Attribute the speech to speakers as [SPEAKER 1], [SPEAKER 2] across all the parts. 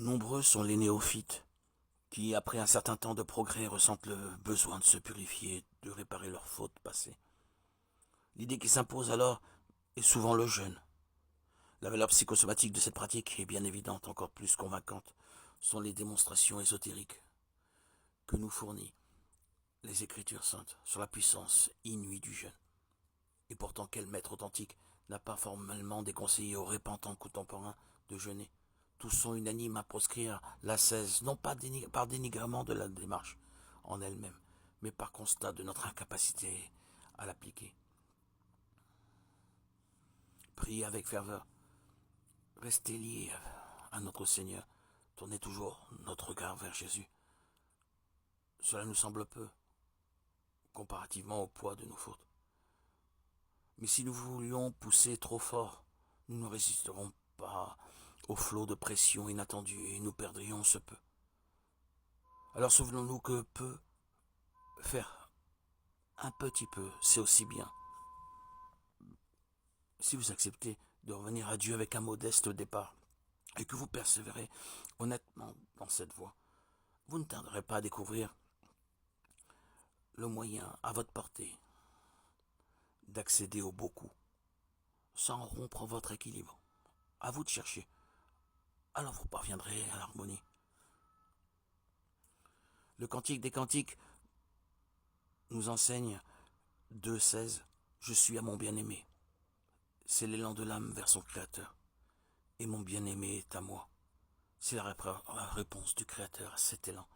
[SPEAKER 1] Nombreux sont les néophytes qui, après un certain temps de progrès, ressentent le besoin de se purifier, de réparer leurs fautes passées. L'idée qui s'impose alors est souvent le jeûne. La valeur psychosomatique de cette pratique est bien évidente, encore plus convaincante sont les démonstrations ésotériques que nous fournit les Écritures saintes sur la puissance inouïe du jeûne. Et pourtant, quel maître authentique n'a pas formellement déconseillé aux répentants contemporains de jeûner? Tous sont unanimes à proscrire l'ascèse, non pas par dénigrement de la démarche en elle-même, mais par constat de notre incapacité à l'appliquer. Priez avec ferveur, restez liés à notre Seigneur, tournez toujours notre regard vers Jésus. Cela nous semble peu, comparativement au poids de nos fautes. Mais si nous voulions pousser trop fort, nous ne résisterons pas au flot de pression inattendue et nous perdrions ce peu. Alors souvenons-nous que faire un petit peu, c'est aussi bien. Si vous acceptez de revenir à Dieu avec un modeste départ et que vous persévérez honnêtement dans cette voie, vous ne tarderez pas à découvrir le moyen à votre portée d'accéder au beaucoup, sans rompre votre équilibre. À vous de chercher. Alors vous parviendrez à l'harmonie. Le Cantique des Cantiques nous enseigne 2,16 « Je suis à mon bien-aimé ». C'est l'élan de l'âme vers son Créateur. Et mon bien-aimé est à moi. C'est la réponse du Créateur à cet élan.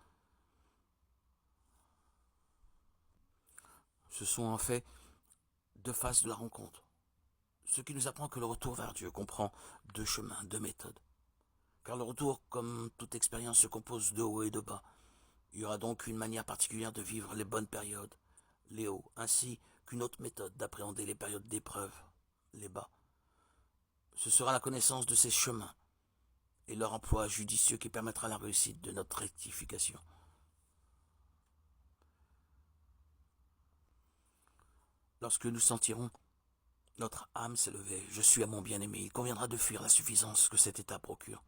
[SPEAKER 1] Ce sont en fait deux faces de la rencontre. Ce qui nous apprend que le retour vers Dieu comprend deux chemins, deux méthodes. Car le retour, comme toute expérience, se compose de hauts et de bas. Il y aura donc une manière particulière de vivre les bonnes périodes, les hauts, ainsi qu'une autre méthode d'appréhender les périodes d'épreuve, les bas. Ce sera la connaissance de ces chemins et leur emploi judicieux qui permettra la réussite de notre rectification. Lorsque nous sentirons notre âme s'élever, je suis à mon bien-aimé, il conviendra de fuir la suffisance que cet état procure.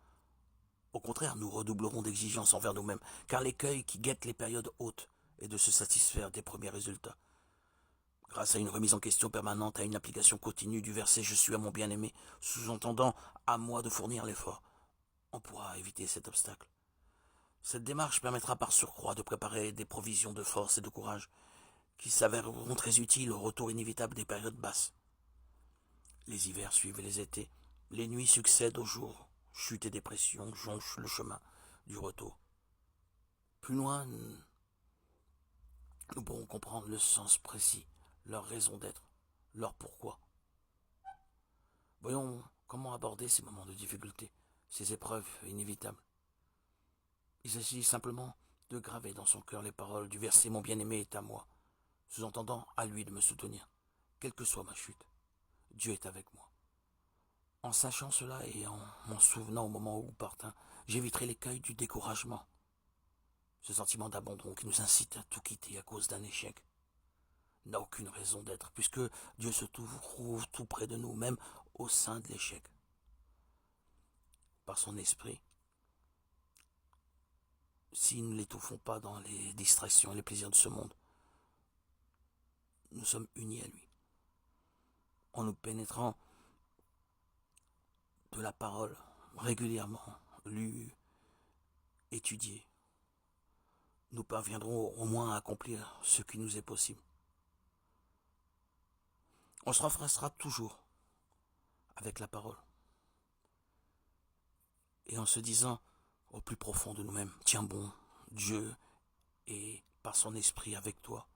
[SPEAKER 1] Au contraire, nous redoublerons d'exigence envers nous-mêmes, car l'écueil qui guette les périodes hautes est de se satisfaire des premiers résultats. Grâce à une remise en question permanente, à une application continue du verset « Je suis à mon bien-aimé », sous-entendant « à moi de fournir l'effort », on pourra éviter cet obstacle. Cette démarche permettra par surcroît de préparer des provisions de force et de courage qui s'avéreront très utiles au retour inévitable des périodes basses. Les hivers suivent les étés, les nuits succèdent aux jours, chute et dépression jonchent le chemin du retour. Plus loin, nous pourrons comprendre le sens précis, leur raison d'être, leur pourquoi. Voyons comment aborder ces moments de difficulté, ces épreuves inévitables. Il s'agit simplement de graver dans son cœur les paroles du verset « Mon bien-aimé est à moi », sous-entendant à lui de me soutenir, quelle que soit ma chute. Dieu est avec moi. En sachant cela et en m'en souvenant au moment où partin, j'éviterai l'écueil du découragement. Ce sentiment d'abandon qui nous incite à tout quitter à cause d'un échec n'a aucune raison d'être, puisque Dieu se trouve tout près de nous, même au sein de l'échec. Par son esprit, si nous ne l'étouffons pas dans les distractions et les plaisirs de ce monde, nous sommes unis à lui. En nous pénétrant de la parole régulièrement, lue, étudiée, nous parviendrons au moins à accomplir ce qui nous est possible. On se renforcera toujours avec la parole. Et en se disant au plus profond de nous-mêmes, tiens bon, Dieu est par son esprit avec toi.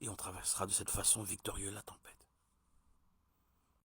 [SPEAKER 1] Et on traversera de cette façon victorieuse la tempête.